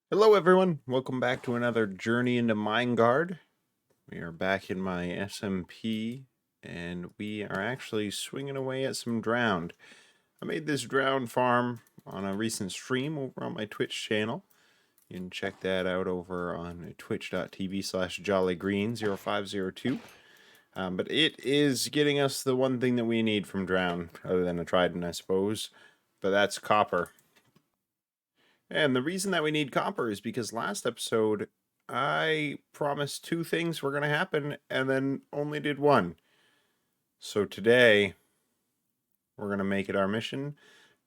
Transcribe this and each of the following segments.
Hello everyone, welcome back to another journey into Minegard. We are back in my SMP, and we are actually swinging away at some drowned. I made this drowned farm on a recent stream over on my Twitch channel. You can check that out over on twitch.tv/jollygreen0502. But it is getting us the one thing that we need from drowned, other than a trident, I suppose. But that's copper. And the reason that we need copper is because last episode I promised two things were going to happen and then only did one. So today we're going to make it our mission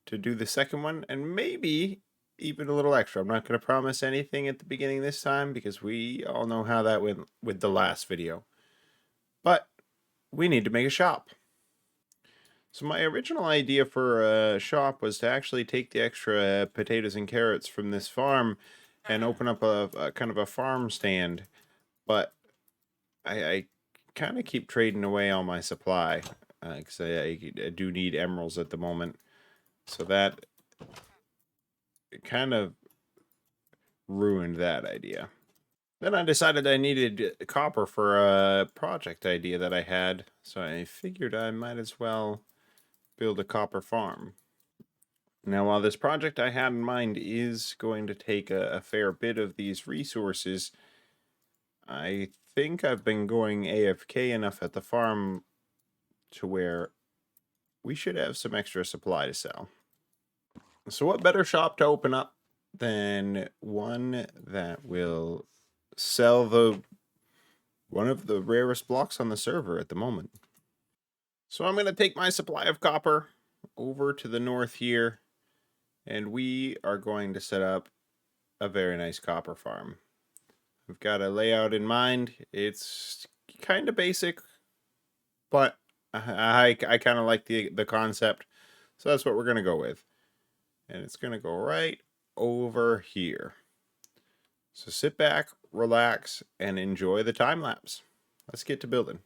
to do the second one and maybe even a little extra. I'm not going to promise anything at the beginning this time because we all know how that went with the last video. But we need to make a shop. So my original idea for a shop was to actually take the extra potatoes and carrots from this farm and open up a kind of a farm stand. But I kind of keep trading away all my supply because I do need emeralds at the moment. So that kind of ruined that idea. Then I decided I needed copper for a project idea that I had. So I figured I might as well build a copper farm. Now, while this project I had in mind is going to take a fair bit of these resources, I think I've been going AFK enough at the farm to where we should have some extra supply to sell. So what better shop to open up than one that will sell one of the rarest blocks on the server at the moment. So I'm going to take my supply of copper over to the north here, and we are going to set up a very nice copper farm. We've got a layout in mind. It's kind of basic, but I kind of like the concept, so that's what we're going to go with. And it's going to go right over here. So sit back, relax, and enjoy the time lapse. Let's get to building.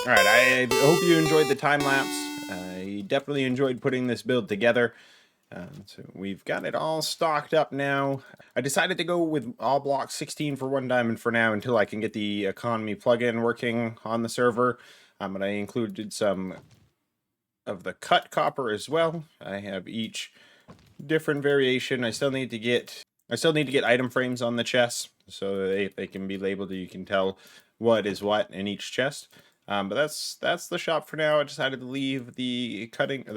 Alright, I hope you enjoyed the time lapse. I definitely enjoyed putting this build together. So we've got it all stocked up now. I decided to go with all blocks 16 for 1 diamond for now until I can get the economy plugin working on the server. But I included some of the cut copper as well. I have each different variation. I still need to get item frames on the chests so they can be labeled. You can tell what is what in each chest. But that's the shop for now. I decided to leave the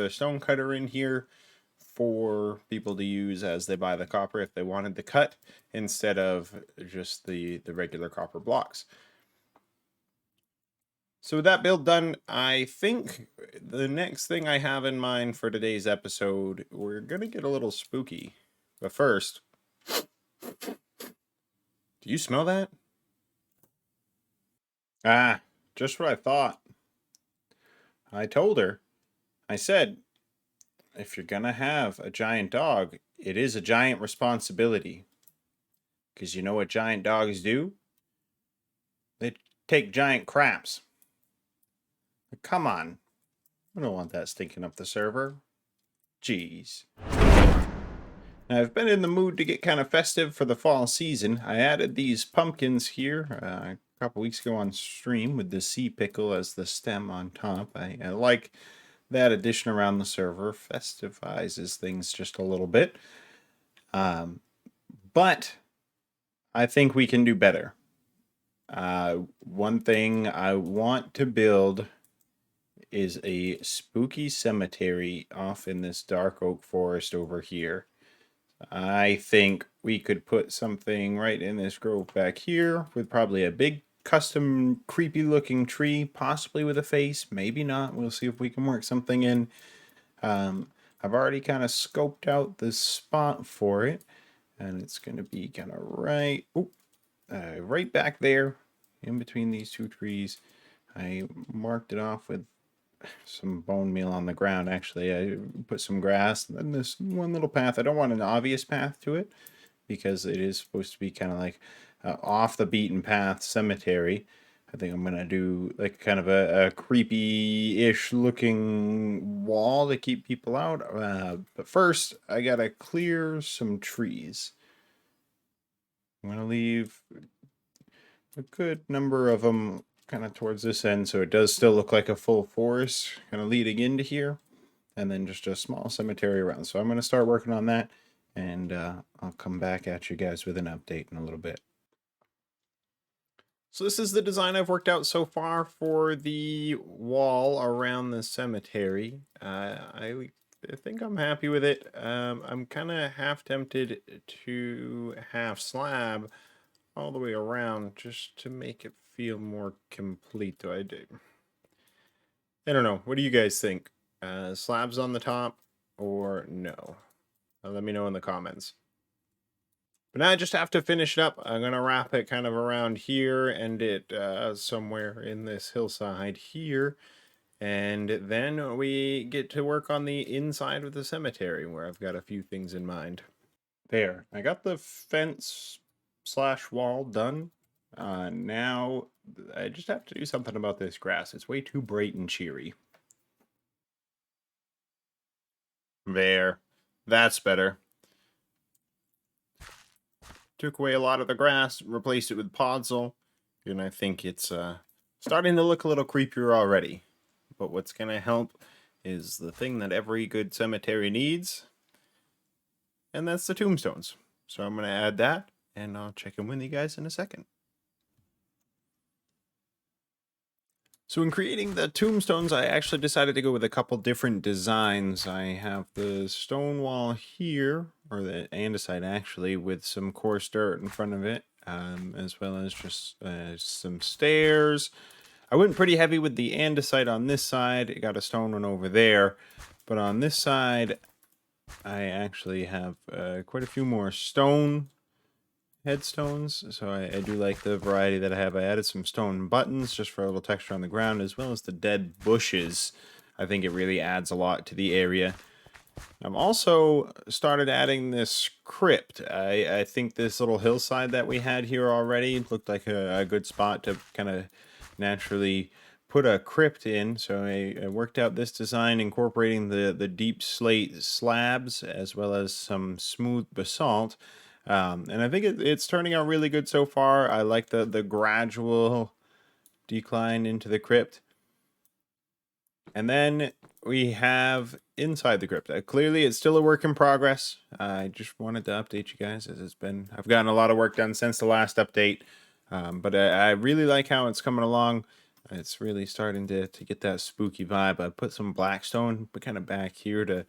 stone cutter in here for people to use as they buy the copper if they wanted the cut instead of just the regular copper blocks. So with that build done, I think the next thing I have in mind for today's episode, we're going to get a little spooky. But first, do you smell that? Ah, just what I thought. I told her. I said, if you're going to have a giant dog, it is a giant responsibility. Because you know what giant dogs do? They take giant craps. Come on. I don't want that stinking up the server. Jeez. Now, I've been in the mood to get kind of festive for the fall season. I added these pumpkins here a couple weeks ago on stream with the sea pickle as the stem on top. I like that addition around the server. Festivizes things just a little bit. But I think we can do better. One thing I want to build is a spooky cemetery off in this dark oak forest over here. I think we could put something right in this grove back here with probably a big custom creepy looking tree, possibly with a face, maybe not. We'll see if we can work something in. I've already kind of scoped out the spot for it, and it's going to be kind of right back there in between these two trees. I marked it off with some bone meal on the ground. Actually, I put some grass and then this one little path. I don't want an obvious path to it because it is supposed to be kind of like off the beaten path cemetery. I think I'm gonna do like kind of a creepy-ish looking wall to keep people out. But first, I gotta clear some trees. I'm gonna leave a good number of them kind of towards this end, so it does still look like a full forest kind of leading into here, and then just a small cemetery around. So I'm going to start working on that, and I'll come back at you guys with an update in a little bit. So this is the design I've worked out so far for the wall around the cemetery. I think I'm happy with it. I'm kind of half tempted to have slab all the way around just to make it feel more complete. I don't know. What do you guys think? Slabs on the top or no? Let me know in the comments. But now I just have to finish it up. I'm going to wrap it kind of around here and it somewhere in this hillside here. And then we get to work on the inside of the cemetery where I've got a few things in mind. There. I got the fence / wall done. Now I just have to do something about this grass. It's way too bright and cheery. There. That's better. Took away a lot of the grass, replaced it with podzol, and I think it's starting to look a little creepier already. But what's going to help is the thing that every good cemetery needs, and that's the tombstones. So I'm going to add that, and I'll check in with you guys in a second. So in creating the tombstones, I actually decided to go with a couple different designs. I have the stone wall here, or the andesite actually, with some coarse dirt in front of it, as well as just some stairs. I went pretty heavy with the andesite on this side. It got a stone one over there. But on this side, I actually have quite a few more stone headstones, so I do like the variety that I have. I added some stone buttons just for a little texture on the ground, as well as the dead bushes. I think it really adds a lot to the area. I've also started adding this crypt. I think this little hillside that we had here already looked like a good spot to kind of naturally put a crypt in, so I worked out this design incorporating the deep slate slabs as well as some smooth basalt. And I think it's turning out really good so far. I like the gradual decline into the crypt. And then we have inside the crypt. Clearly, it's still a work in progress. I just wanted to update you guys as I've gotten a lot of work done since the last update. But I really like how it's coming along. It's really starting to get that spooky vibe. I put some blackstone kind of back here to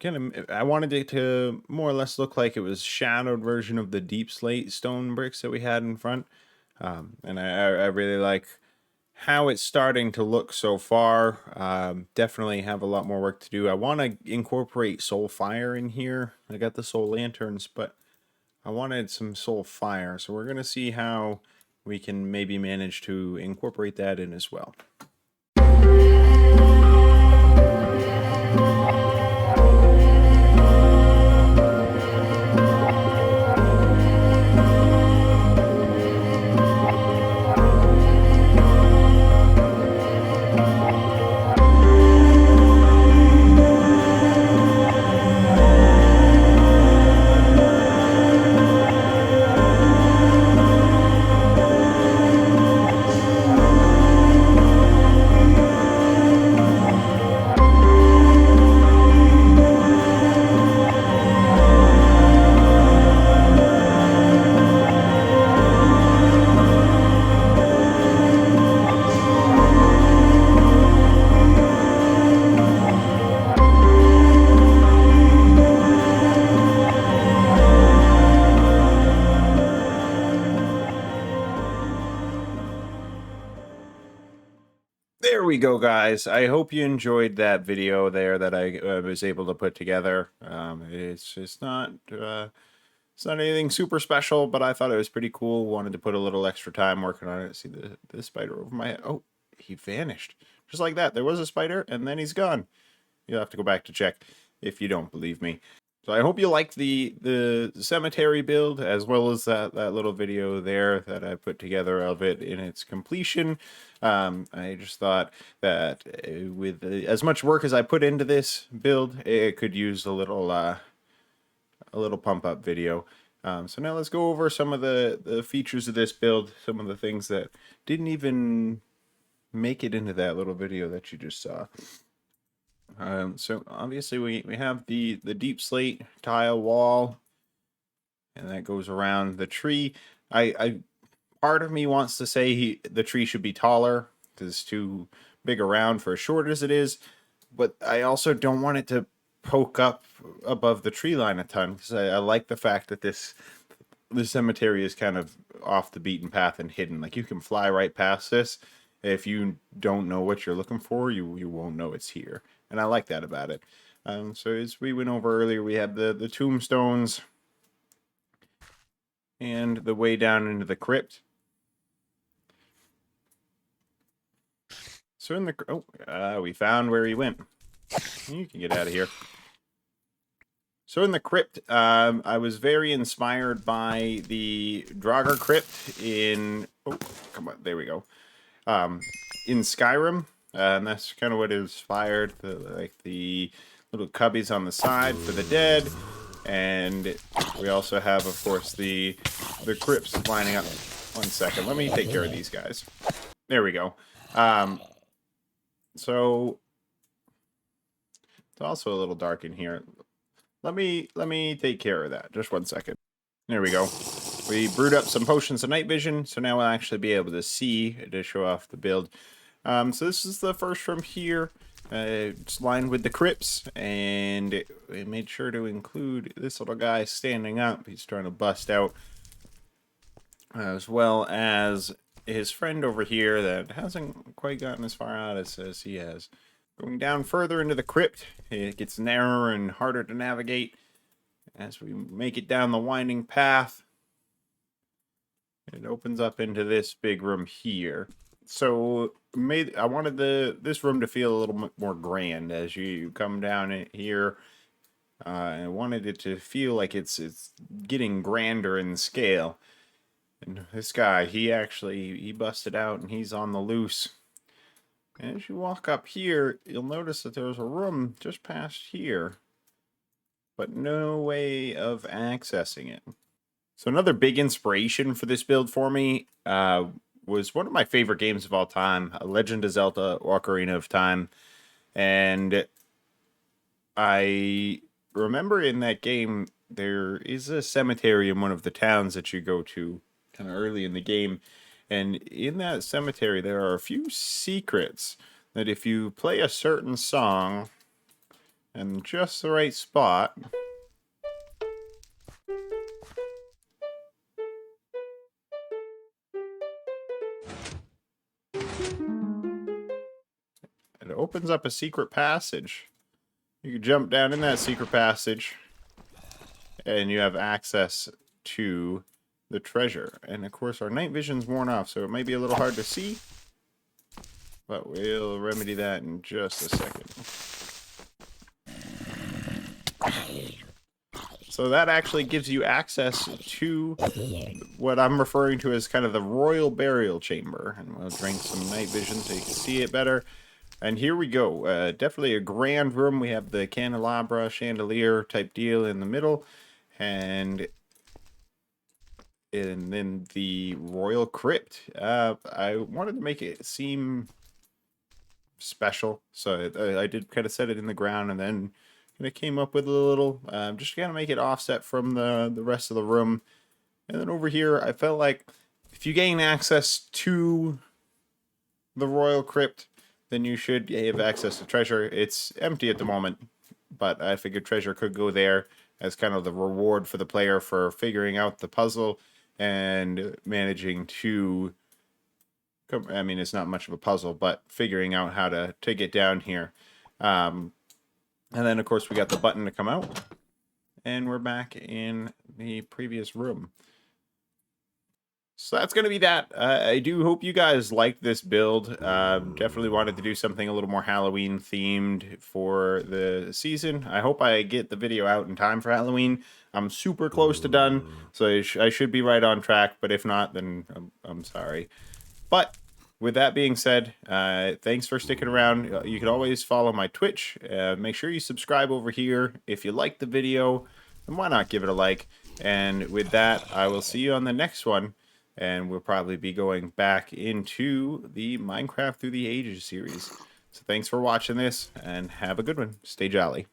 I wanted it to more or less look like it was shadowed version of the deep slate stone bricks that we had in front. And I really like how it's starting to look so far. Definitely have a lot more work to do. I want to incorporate soul fire in here. I got the soul lanterns, but I wanted some soul fire. So we're going to see how we can maybe manage to incorporate that in as well. There we go, guys. I hope you enjoyed that video there that I was able to put together. It's not anything super special, but I thought it was pretty cool. Wanted to put a little extra time working on it. See the spider over my head. Oh, he vanished. Just like that. There was a spider, and then he's gone. You'll have to go back to check if you don't believe me. So I hope you like the cemetery build, as well as that little video there that I put together of it in its completion. I just thought that with as much work as I put into this build, it could use a little pump up video. So now let's go over some of the features of this build, some of the things that didn't even make it into that little video that you just saw. So obviously we have the deep slate tile wall, and that goes around the tree. I part of me wants to say the tree should be taller because it's too big around for as short as it is, but I also don't want it to poke up above the tree line a ton, because I like the fact that the cemetery is kind of off the beaten path and hidden. Like, you can fly right past this. If you don't know what you're looking for, you won't know it's here. And I like that about it. So as we went over earlier, we had the tombstones and the way down into the crypt. So in the we found where he went. You can get out of here. So in the crypt, I was very inspired by the Draugr crypt in... Oh, come on, there we go. In Skyrim, and that's kind of what inspired like the little cubbies on the side for the dead, and we also have, of course, the crypts lining up. 1 second, let me take care of these guys. There we go. So it's also a little dark in here. Let me take care of that. Just 1 second. There we go. We brewed up some potions of night vision, so now we'll actually be able to see to show off the build. So this is the first from here. It's lined with the crypts, and we made sure to include this little guy standing up. He's trying to bust out, as well as his friend over here that hasn't quite gotten as far out as he has. Going down further into the crypt, it gets narrower and harder to navigate as we make it down the winding path. It opens up into this big room here. So I wanted this room to feel a little more grand as you come down here. I wanted it to feel like it's getting grander in scale. And this guy, he busted out and he's on the loose. And as you walk up here, you'll notice that there's a room just past here, but no way of accessing it. So another big inspiration for this build for me was one of my favorite games of all time, Legend of Zelda: Ocarina of Time. And I remember in that game, there is a cemetery in one of the towns that you go to kind of early in the game. And in that cemetery, there are a few secrets that if you play a certain song, and just the right spot. It opens up a secret passage. You can jump down in that secret passage, and you have access to the treasure. And of course, our night vision's worn off, so it might be a little hard to see, but we'll remedy that in just a second. So that actually gives you access to what I'm referring to as kind of the royal burial chamber. And we'll drink some night vision so you can see it better. And here we go. Definitely a grand room. We have the candelabra, chandelier type deal in the middle. And then the royal crypt. I wanted to make it seem special. So I did kind of set it in the ground and then kind of came up with a little, just kind of make it offset from the rest of the room. And then over here, I felt like if you gain access to the royal crypt, then you should have access to treasure. It's empty at the moment, but I figured treasure could go there as kind of the reward for the player for figuring out the puzzle and managing to, I mean, it's not much of a puzzle, but figuring out how to get down here. And then, of course, we got the button to come out, and we're back in the previous room. So that's going to be that. I do hope you guys liked this build. Definitely wanted to do something a little more Halloween themed for the season. I hope I get the video out in time for Halloween. I'm super close to done, so I should be right on track, but if not, then I'm sorry. But with that being said, thanks for sticking around. You can always follow my Twitch. Make sure you subscribe over here. If you like the video, then why not give it a like? And with that, I will see you on the next one. And we'll probably be going back into the Minecraft Through the Ages series. So thanks for watching this, and have a good one. Stay jolly.